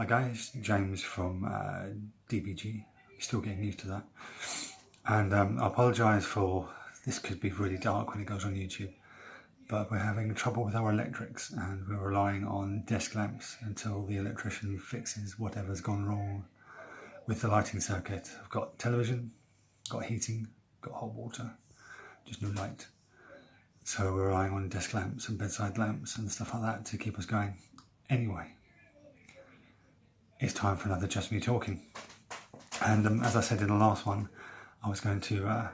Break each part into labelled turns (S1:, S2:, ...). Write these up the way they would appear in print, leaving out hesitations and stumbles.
S1: Hi guys, James from DBG. Still getting used to that. And I apologise for this, could be really dark when it goes on YouTube, but we're having trouble with our electrics and we're relying on desk lamps until the electrician fixes whatever's gone wrong with the lighting circuit. I've got television, got heating, got hot water, just no light. So we're relying on desk lamps and bedside lamps and stuff like that to keep us going. Anyway, it's time for another Just Me Talking. And as I said in the last one, I was going to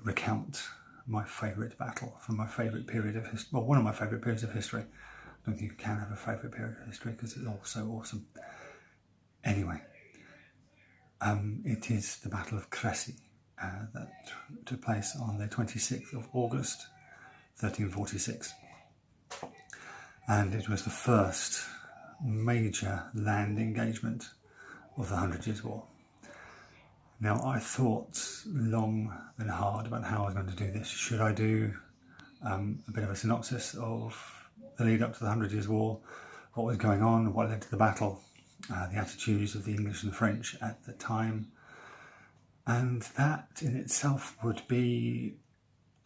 S1: recount my favourite battle from my favourite period of history, well, one of my favourite periods of history. I don't think you can have a favourite period of history because it's all so awesome. Anyway, it is the Battle of Crecy that took place on the 26th of August 1346, and it was the first major land engagement of the 100 Years' War. Now, I thought long and hard about how I was going to do this. Should I do a bit of a synopsis of the lead up to the 100 Years' War, what was going on, what led to the battle, the attitudes of the English and the French at the time, and that in itself would be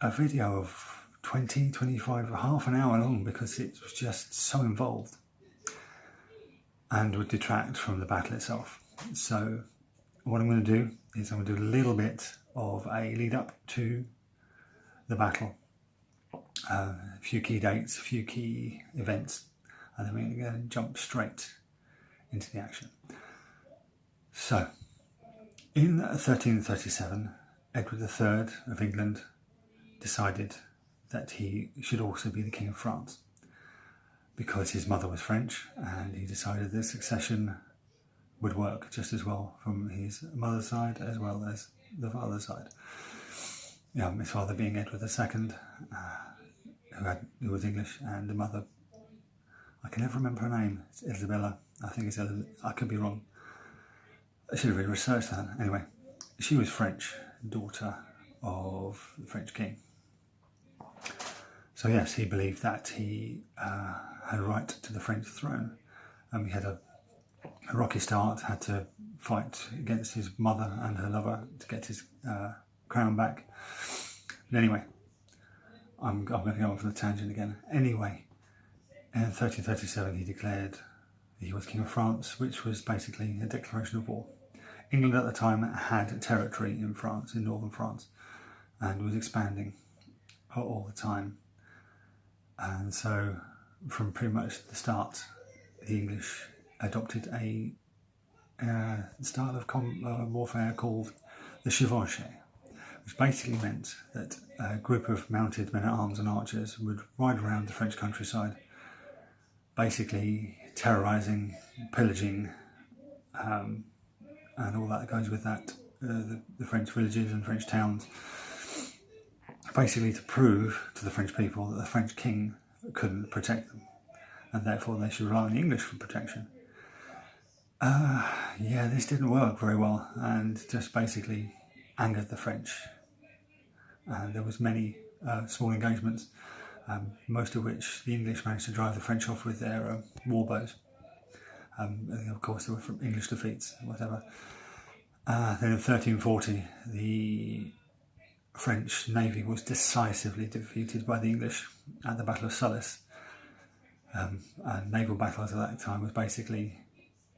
S1: a video of 20, 25, half an hour long, because it was just so involved and would detract from the battle itself. So what I'm going to do is I'm going to do a little bit of a lead up to the battle, a few key dates, a few key events, and then we're going to jump straight into the action. So, in 1337, Edward III of England decided that he should also be the King of France, because his mother was French, and he decided the succession would work just as well from his mother's side as well as the father's side. His father being Edward II, who was English, and the mother, I can never remember her name, it's Isabella, I think it's Elizabeth, I could be wrong. I should have really researched that. Anyway, she was French, daughter of the French king. So yes, he believed that he had a right to the French throne. He had a rocky start, had to fight against his mother and her lover to get his crown back. But anyway, I'm going to go off on a tangent again. Anyway, in 1337 he declared he was King of France, which was basically a declaration of war. England at the time had territory in France, in northern France, and was expanding all the time. And so from pretty much the start, the English adopted a style of warfare called the chevauchée, which basically meant that a group of mounted men-at-arms and archers would ride around the French countryside, basically terrorising, pillaging, and all that goes with that, the French villages and French towns, basically to prove to the French people that the French king couldn't protect them, and therefore they should rely on the English for protection. This didn't work very well, and just basically angered the French. And there was many small engagements, most of which the English managed to drive the French off with their war bows. Of course, there were English defeats, whatever. Then in 1340, the French navy was decisively defeated by the English at the Battle of Sulis. And naval battles at that time was basically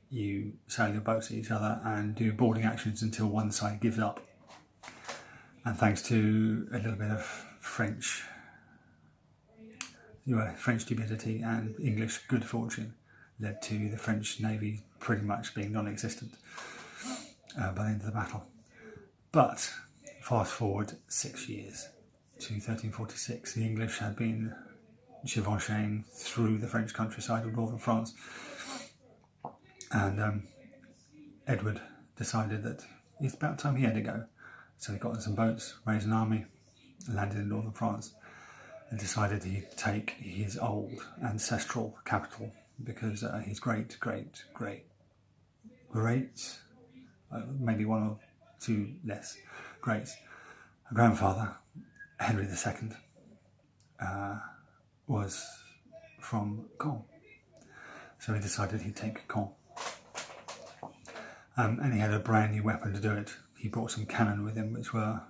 S1: you sail your boats at each other and do boarding actions until one side gives up. And thanks to a little bit of French stupidity and English good fortune, led to the French navy pretty much being non-existent by the end of the battle. But fast forward 6 years to 1346, the English had been chevauching through the French countryside of northern France, and Edward decided that it's about time he had to go. So he got on some boats, raised an army, landed in northern France, and decided he'd take his old ancestral capital, because his great, maybe one or two less greats, grandfather, Henry II, was from Caen. So he decided he'd take Caen. And he had a brand new weapon to do it. He brought some cannon with him, which were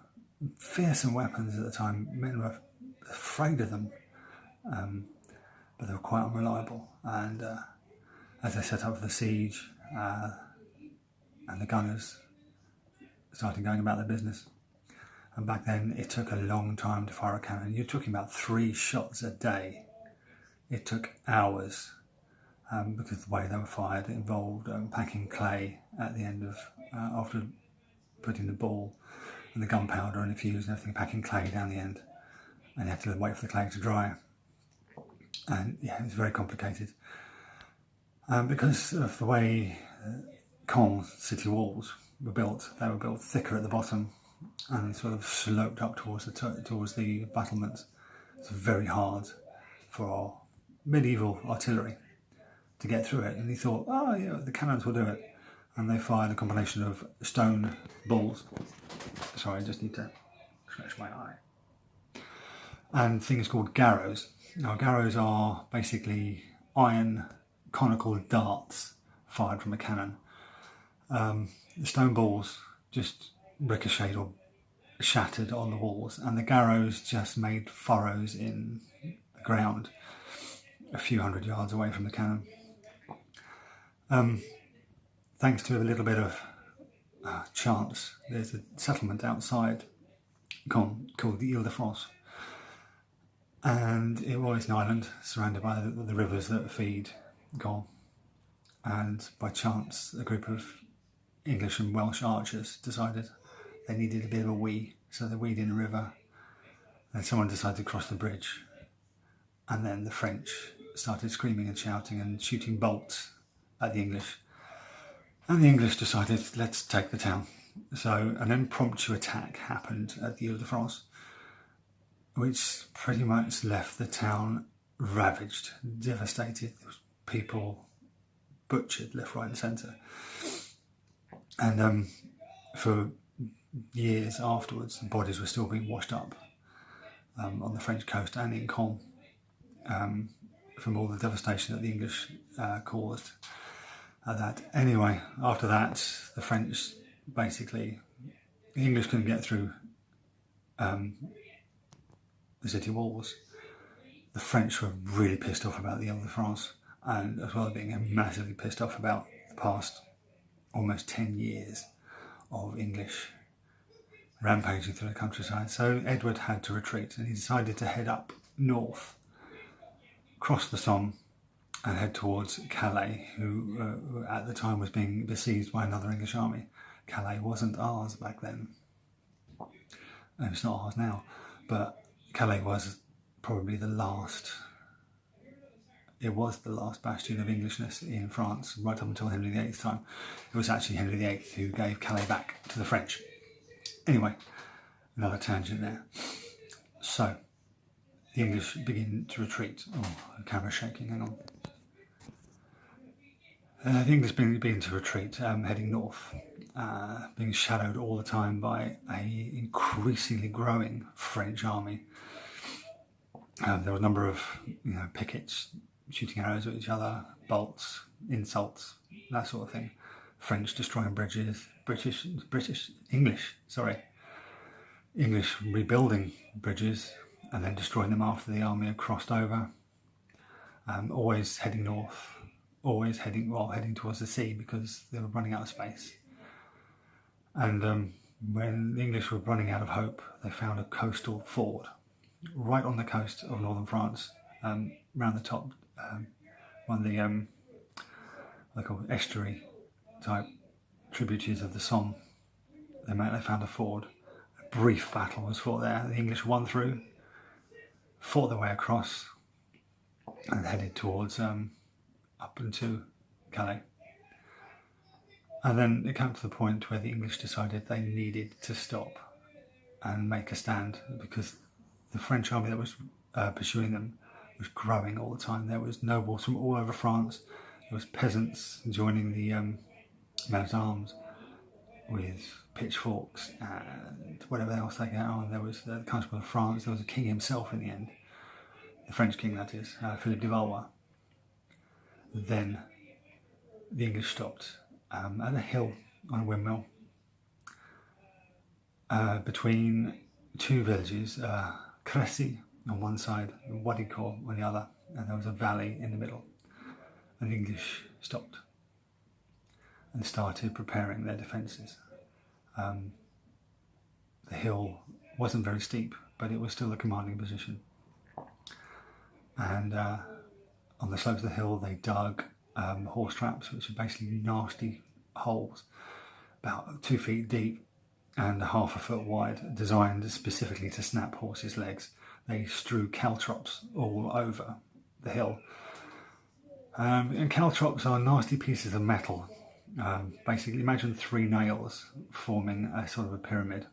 S1: fearsome weapons at the time. Men were afraid of them, but they were quite unreliable. And as they set up for the siege, and the gunners started going about their business. And back then, it took a long time to fire a cannon. You're talking about 3 shots a day. It took hours. Because the way they were fired involved packing clay at the end of, after putting the ball and the gunpowder and the fuse and everything, packing clay down the end, and you had to wait for the clay to dry. And yeah, it was very complicated. Because of the way Caen city walls were built, they were built thicker at the bottom and sort of sloped up towards the battlements. It's very hard for medieval artillery to get through it, and he thought, oh yeah, the cannons will do it, and they fired a combination of stone balls. Sorry, I just need to scratch my eye. And things called garrows. Now, garrows are basically iron conical darts fired from a cannon. The stone balls just ricocheted or shattered on the walls, and the garrows just made furrows in the ground a few hundred yards away from the cannon. Thanks to a little bit of chance, there's a settlement outside Caen called the Ile-de-France, and it was an island surrounded by the rivers that feed Caen. And by chance, a group of English and Welsh archers decided they needed a bit of a wee, so they weed in the river. Then someone decided to cross the bridge, and then the French started screaming and shouting and shooting bolts at the English. And the English decided, let's take the town. So an impromptu attack happened at the Ile-de-France, which pretty much left the town ravaged, devastated. There was people butchered left, right and centre. And for years afterwards, the bodies were still being washed up on the French coast and in Caen from all the devastation that the English caused at that. Anyway, after that, the French basically, the English couldn't get through the city walls. The French were really pissed off about the Ile-de-France, and as well as being massively pissed off about the past almost 10 years of English rampaging through the countryside. So Edward had to retreat, and he decided to head up north, cross the Somme, and head towards Calais, who at the time was being besieged by another English army. Calais wasn't ours back then, and it's not ours now, but Calais was probably the last, it was the last bastion of Englishness in France, right up until Henry VIII's time. It was actually Henry VIII who gave Calais back to the French. Anyway, another tangent there. So, the English begin to retreat. Oh, the camera's shaking, hang on. The English begin to retreat, heading north, being shadowed all the time by an increasingly growing French army. There were a number of pickets shooting arrows at each other, bolts, insults, that sort of thing. French destroying bridges, English rebuilding bridges and then destroying them after the army had crossed over. Always heading north, always heading towards the sea because they were running out of space. And when the English were running out of hope, they found a coastal ford right on the coast of northern France, round the top, one of the they call estuary type tributaries of the Somme. They found a ford. A brief battle was fought there. The English won through, fought their way across, and headed towards up into Calais. And then it came to the point where the English decided they needed to stop and make a stand, because the French army that was pursuing them was growing all the time. There was nobles from all over France. There was peasants joining the men-at-arms with pitchforks and whatever else they got on. There was the Constable of France. There was a king himself in the end, the French king, that is, Philippe de Valois. Then the English stopped at a hill on a windmill between two villages, Crecy on one side and Wadiko on the other, and there was a valley in the middle. And the English stopped and started preparing their defences. The hill wasn't very steep, but it was still a commanding position. And on the slopes of the hill, they dug horse traps, which are basically nasty holes, about 2 feet deep and half a foot wide, designed specifically to snap horses' legs. They strew caltrops all over the hill. And caltrops are nasty pieces of metal. Basically, imagine 3 nails forming a sort of a pyramid.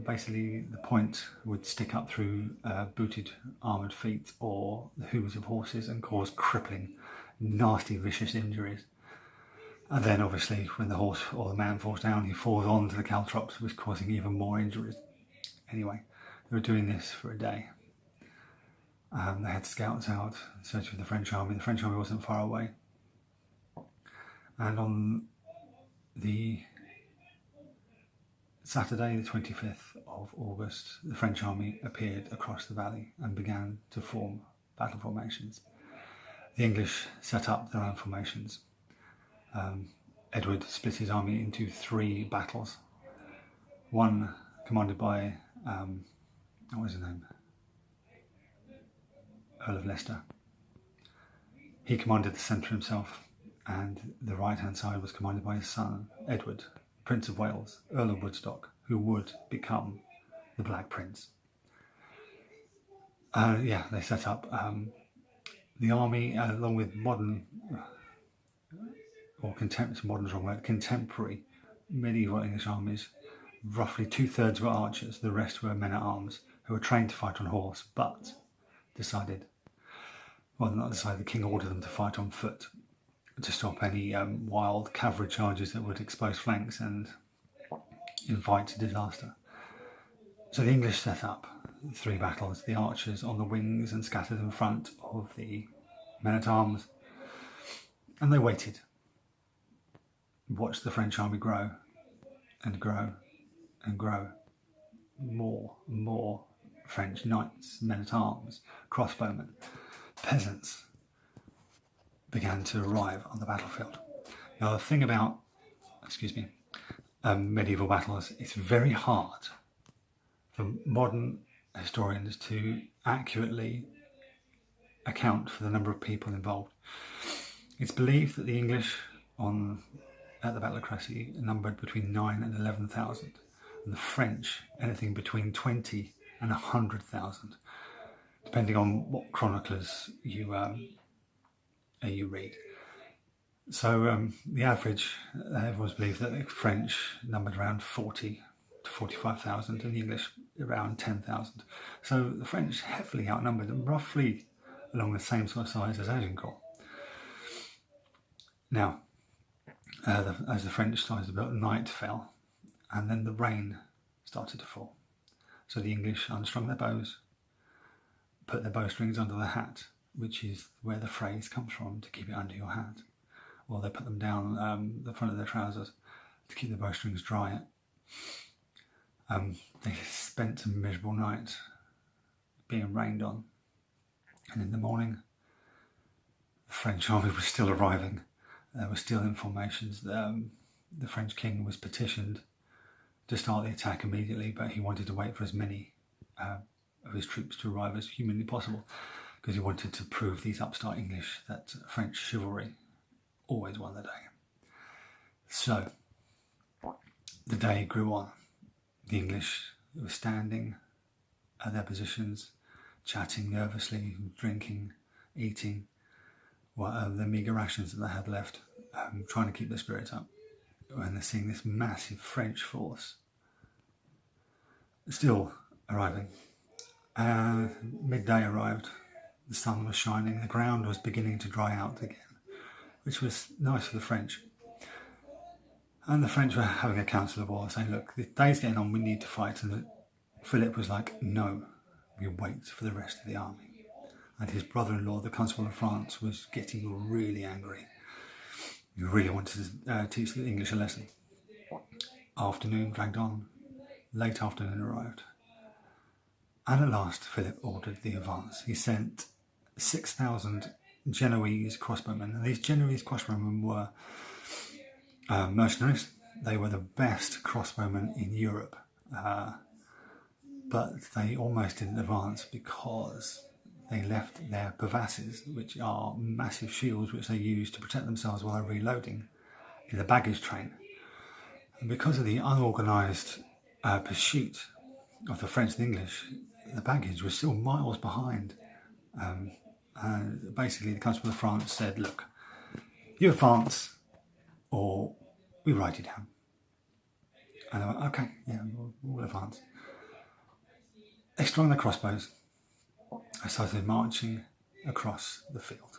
S1: Basically, the point would stick up through booted armoured feet or the hooves of horses and cause crippling, nasty, vicious injuries. And then, obviously, when the horse or the man falls down, he falls onto the caltrops, which causing even more injuries. Anyway, they were doing this for a day. They had scouts out searching for the French army. The French army wasn't far away. And on the Saturday, the 25th of August, the French army appeared across the valley and began to form battle formations. The English set up their own formations. Edward split his army into 3 battles. One commanded by, what was his name? Earl of Leicester. He commanded the centre himself, and the right-hand side was commanded by his son, Edward, Prince of Wales, Earl of Woodstock, who would become the Black Prince. They set up the army along with modern, or contemporary medieval English armies. Roughly 2/3 were archers, the rest were men-at-arms who were trained to fight on horse, but the king ordered them to fight on foot to stop any wild cavalry charges that would expose flanks and invite disaster. So the English set up 3 battles, the archers on the wings and scattered in front of the men-at-arms, and they waited, watched the French army grow and grow and grow. More and more French knights, men-at-arms, crossbowmen, peasants began to arrive on the battlefield. Now, the thing about, medieval battles, it's very hard for modern historians to accurately account for the number of people involved. It's believed that the English at the Battle of Crecy numbered between 9,000 and 11,000, and the French anything between 20 and 100,000, depending on what chroniclers you read. So the average, everyone's believed that the French numbered around 40 to 45,000 and the English around 10,000. So the French heavily outnumbered them, roughly along the same sort of size as Agincourt. Now, as the French started to build, night fell, and then the rain started to fall. So the English unstrung their bows, put their bowstrings under the hat, which is where the phrase comes from, to keep it under your hat. Or they put them down the front of their trousers to keep the bowstrings dry. They spent a miserable night being rained on. And in the morning, the French army was still arriving. There were still in formations. The French king was petitioned to start the attack immediately, but he wanted to wait for as many of his troops to arrive as humanly possible, because he wanted to prove these upstart English that French chivalry always won the day. So the day grew on. The English were standing at their positions, chatting nervously, drinking, eating the meagre rations that they had left, trying to keep their spirits up. And they're seeing this massive French force still arriving. Midday arrived, the sun was shining, the ground was beginning to dry out again, which was nice for the French. And the French were having a council of war, saying, look, the day's getting on, we need to fight. And Philip was like, no, we wait for the rest of the army. And his brother-in-law, the Constable of France, was getting really angry. He really wanted to teach the English a lesson. Afternoon dragged on, late afternoon arrived, and at last Philip ordered the advance. He sent 6,000 Genoese crossbowmen, and these Genoese crossbowmen were mercenaries. They were the best crossbowmen in Europe, but they almost didn't advance because they left their pavasses, which are massive shields which they use to protect themselves while they're reloading, in the baggage train. And because of the unorganised pursuit of the French and English, the baggage was still miles behind. Basically, the Constable of France said, look, you advance or we ride you down. And they went, okay, yeah, we'll advance. They strung their crossbows. I started marching across the field.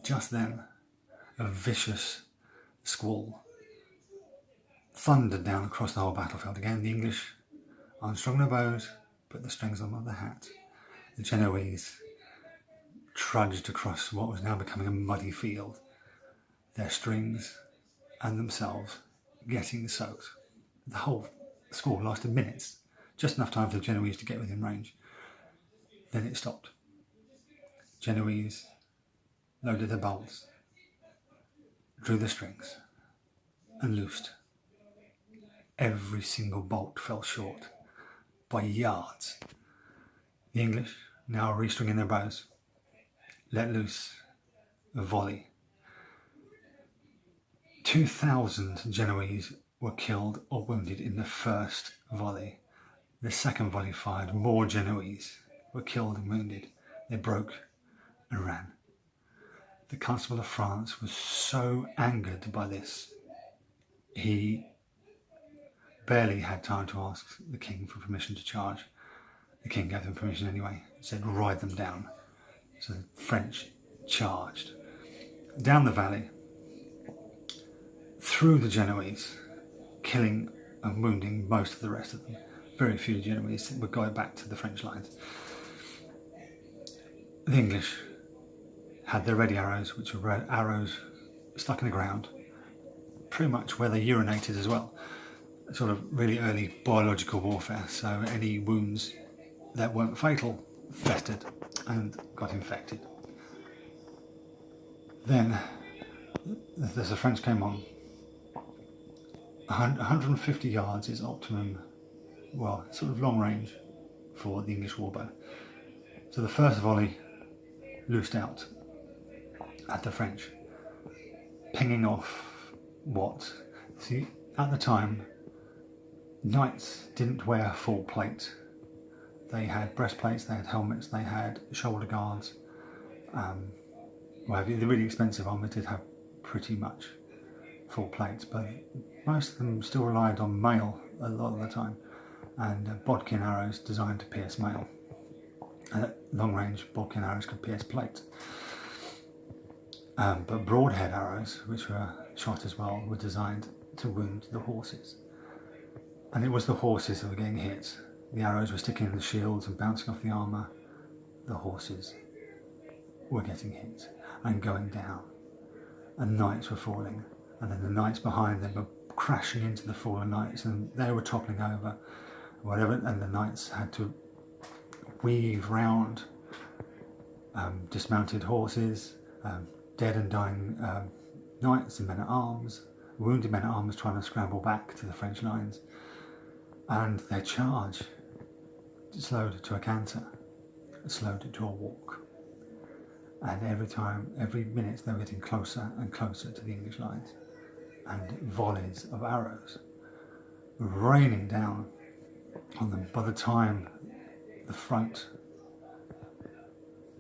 S1: Just then, a vicious squall thundered down across the whole battlefield. Again, the English unstrung their bows, put the strings on their hats. The Genoese trudged across what was now becoming a muddy field, their strings and themselves getting soaked. The whole squall lasted minutes, just enough time for the Genoese to get within range. Then it stopped. Genoese loaded their bolts, drew the strings, and loosed. Every single bolt fell short by yards. The English, now restringing their bows, let loose a volley. 2,000 Genoese were killed or wounded in the first volley. The second volley fired, more Genoese were killed and wounded. They broke and ran. The Constable of France was so angered by this, he barely had time to ask the king for permission to charge. The king gave them permission anyway, said ride them down. So the French charged down the valley, through the Genoese, killing and wounding most of the rest of them. Very few Genoese were going back to the French lines. The English had their ready arrows, which were arrows stuck in the ground, pretty much where they urinated as well. Sort of really early biological warfare, so any wounds that weren't fatal festered and got infected. Then, as the French came on, 150 yards is optimum, well, sort of long range for the English warbow. So the first volley loosed out at the French, pinging off what? See, at the time, knights didn't wear full plate. They had breastplates, they had helmets, they had shoulder guards. Well, the really expensive armour did have pretty much full plates, but most of them still relied on mail a lot of the time, and bodkin arrows designed to pierce mail. Long range bodkin arrows could pierce plate. But broadhead arrows, which were shot as well, were designed to wound the horses. And it was the horses that were getting hit. The arrows were sticking in the shields and bouncing off the armour. The horses were getting hit and going down. And knights were falling. And then the knights behind them were crashing into the fallen knights, and they were toppling over, whatever. And the knights had to weave round dismounted horses, dead and dying knights and men-at-arms, wounded men-at-arms trying to scramble back to the French lines. And their charge slowed to a canter, slowed to a walk. And every minute they were getting closer and closer to the English lines. And volleys of arrows were raining down on them. By the time the front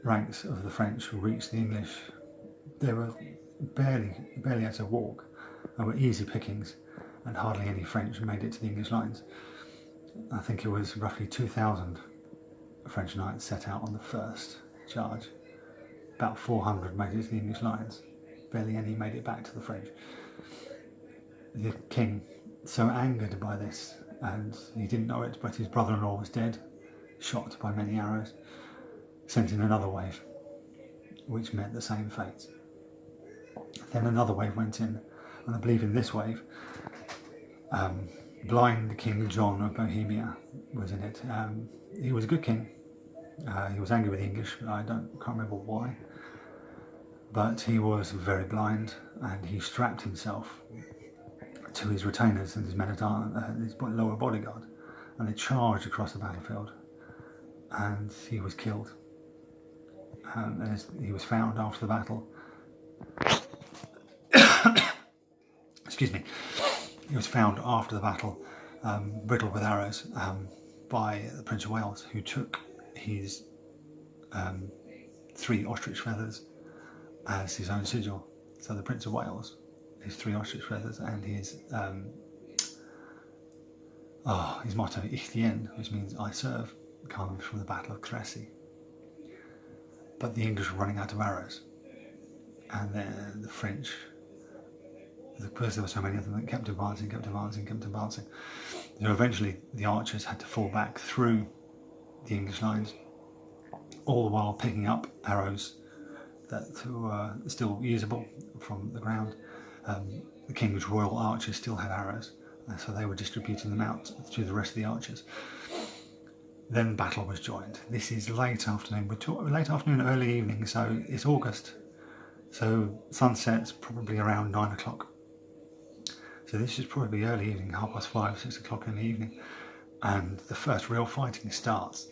S1: ranks of the French reached the English, they were barely able to walk. They were easy pickings, and hardly any French made it to the English lines. I think it was roughly 2,000 French knights set out on the first charge. About 400 made it to the English lines. Barely any made it back to the French. The king, so angered by this, and he didn't know it, but his brother-in-law was dead, shot by many arrows, sent in another wave, which met the same fate. Then another wave went in, and I believe in this wave, blind King John of Bohemia was in it. He was a good king. He was angry with the English, but I can't remember why. But he was very blind, and he strapped himself to his retainers and his men-at-arms, his lower bodyguard, and they charged across the battlefield, and he was killed. And he was found after the battle. Excuse me. He was found after the battle, riddled with arrows, by the Prince of Wales, who took his 3 ostrich feathers as his own sigil. So the Prince of Wales, his 3 ostrich feathers, and his motto, Ich dien, which means I serve, comes from the Battle of Crecy. But the English were running out of arrows, and then the French, because there were so many of them, that kept advancing. So eventually the archers had to fall back through the English lines, all the while picking up arrows that were still usable from the ground. The King's royal archers still had arrows, so they were distributing them out to the rest of the archers. Then battle was joined. This is late afternoon. Late afternoon, early evening, so it's August. So sunset's probably around 9 o'clock. So this is probably early evening, 5:30, 6 o'clock in the evening, and the first real fighting starts.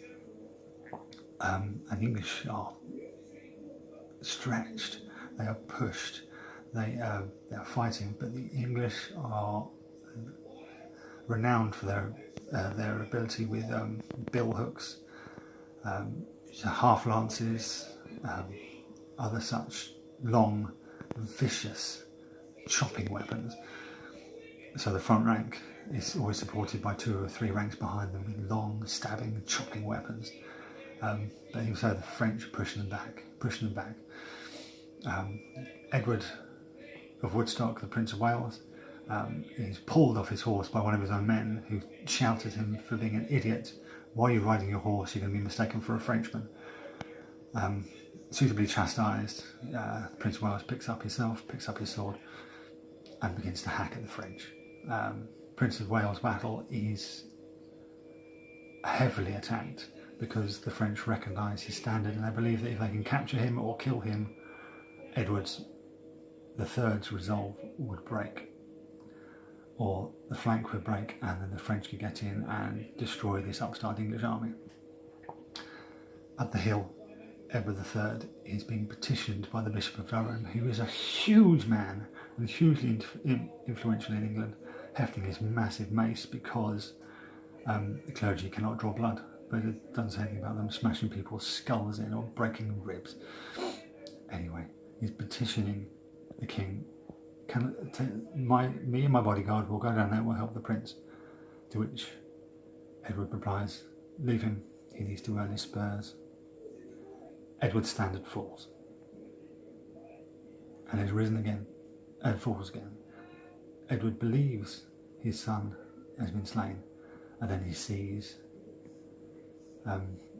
S1: And the English are stretched, they are pushed, they are fighting, but the English are renowned for their ability with bill hooks, half lances, other such long, vicious chopping weapons. So the front rank is always supported by 2 or 3 ranks behind them with long, stabbing, chopping weapons. But also the French pushing them back. Edward of Woodstock, the Prince of Wales, is pulled off his horse by one of his own men, who shouted at him for being an idiot. Why are you riding your horse? You're going to be mistaken for a Frenchman. Suitably chastised, Prince of Wales picks up his sword, and begins to hack at the French. Prince of Wales' battle is heavily attacked because the French recognise his standard, and they believe that if they can capture him or kill him, Edward's III's resolve would break, or the flank would break, and then the French could get in and destroy this upstart English army. At the hill, Edward III is being petitioned by the Bishop of Durham, who is a huge man and hugely influential in England, hefting his massive mace because the clergy cannot draw blood, but it doesn't say anything about them smashing people's skulls in or breaking ribs. Anyway, he's petitioning the king, me and my bodyguard will go down there, we'll help the prince. To which Edward replies, leave him, he needs to earn his spurs. Edward's standard falls, and has risen again, and falls again. Edward believes his son has been slain, and then he sees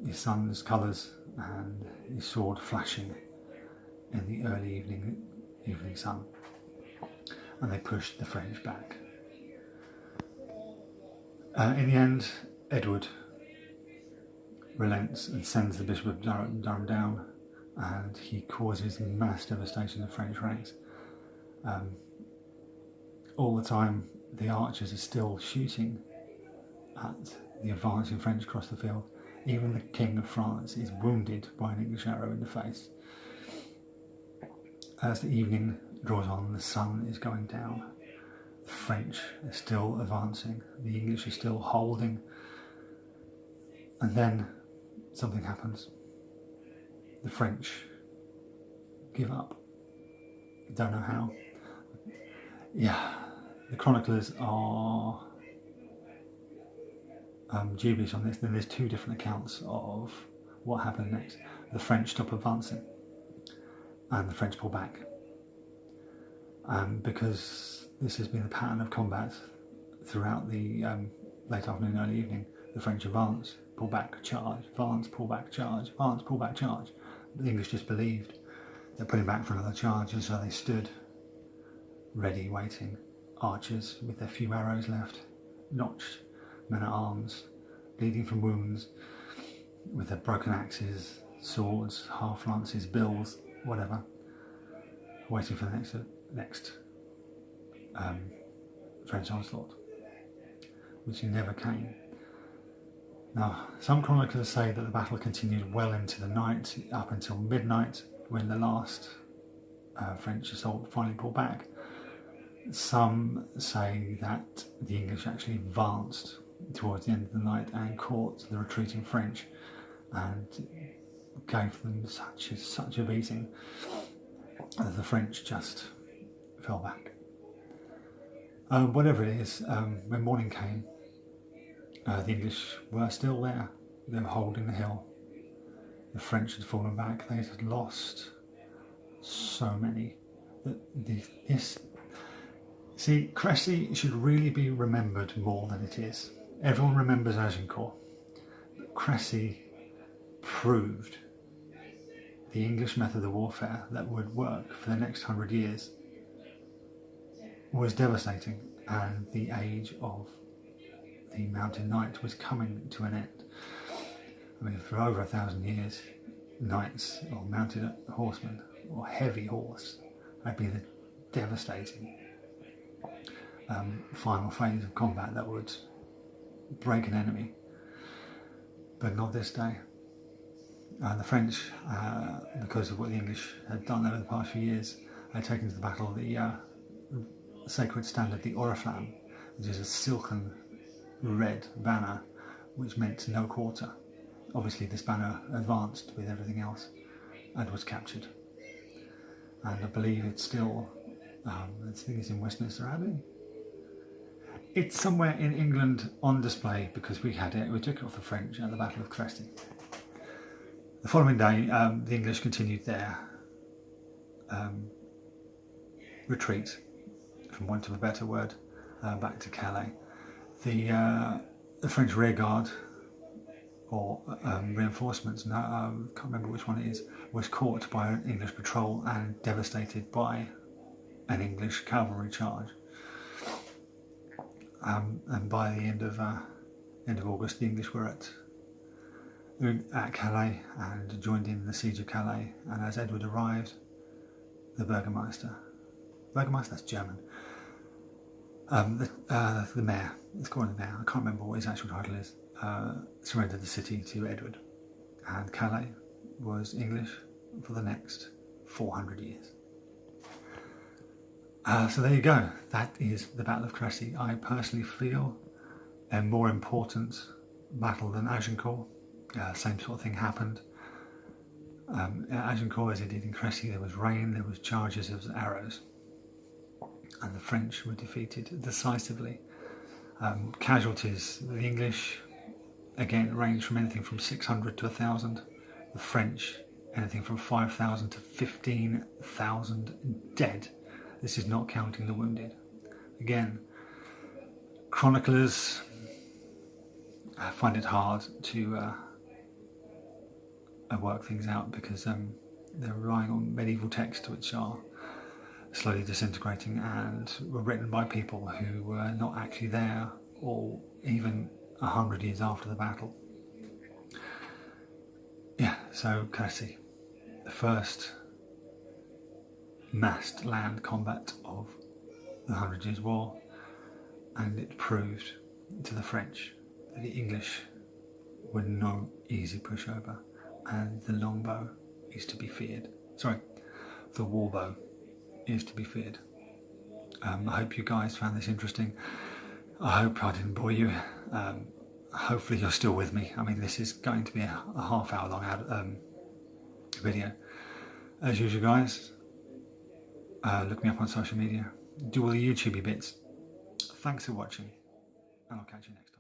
S1: his son's colours and his sword flashing in the early evening sun, and they push the French back. In the end, Edward relents and sends the Bishop of Durham down, and he causes mass devastation of French ranks. All the time, the archers are still shooting at the advancing French across the field. Even the King of France is wounded by an English arrow in the face. As the evening draws on, the sun is going down. The French are still advancing. The English are still holding. And then something happens. The French give up. I don't know how. Yeah, the chroniclers are dubious on this. Then there's 2 different accounts of what happened next. The French stop advancing, and the French pull back. Because this has been a pattern of combat throughout the late afternoon, early evening. The French advance, pull back, charge, advance, pull back, charge, advance, pull back, charge. But the English just believed They're putting back for another charge, and so they stood ready, waiting. Archers with their few arrows left, notched men-at-arms, bleeding from wounds, with their broken axes, swords, half-lances, bills, whatever, waiting for the next French onslaught, which never came. Now, some chroniclers say that the battle continued well into the night, up until midnight, when the last French assault finally pulled back. Some say that the English actually advanced towards the end of the night and caught the retreating French and gave them such a beating that the French just fell back. Whatever it is, when morning came, the English were still there. They were holding the hill. The French had fallen back. They had lost so many. See, Crecy should really be remembered more than it is. Everyone remembers Agincourt. But Crecy proved the English method of warfare that would work for the next 100 years was devastating, and the age of the mounted knight was coming to an end. I mean, for over 1,000 years, knights or mounted horsemen or heavy horse had been a devastating final phase of combat that would break an enemy, but not this day. The French, because of what the English had done over the past few years, had taken to the battle the sacred standard, the oriflamme, which is a silken red banner which meant no quarter. Obviously this banner advanced with everything else and was captured, and I believe it's still I think it's in Westminster Abbey. It's somewhere in England on display because we took it off the French at the Battle of Crecy. The following day the English continued their retreat, from want of a better word, back to Calais. The French rearguard, or reinforcements, I can't remember which one it is, was caught by an English patrol and devastated by an English cavalry charge. And by the end of August, the English were at Calais and joined in the siege of Calais. And as Edward arrived, the Burgomaster, that's German, the mayor, let's call him the mayor, I can't remember what his actual title is, surrendered the city to Edward, and Calais was English for the next 400 years. So there you go, that is the Battle of Crecy. I personally feel a more important battle than Agincourt. Same sort of thing happened. At Agincourt, as it did in Crecy, there was rain, there was charges, there was arrows, and the French were defeated decisively. Casualties, the English, again, ranged from anything from 600 to 1,000. The French, anything from 5,000 to 15,000 dead. This is not counting the wounded. Again, chroniclers find it hard to work things out because they're relying on medieval texts which are slowly disintegrating and were written by people who were not actually there, or even 100 years after the battle. Yeah, so Crecy, the first massed land combat of the 100 Years' War, and it proved to the French that the English were no easy pushover, and the longbow is to be feared. Sorry, the warbow is to be feared. I hope you guys found this interesting. I hope I didn't bore you. Hopefully you're still with me. I mean, this is going to be a half-hour long video. As usual, guys, look me up on social media. Do all the YouTubey bits. Thanks for watching, and I'll catch you next time.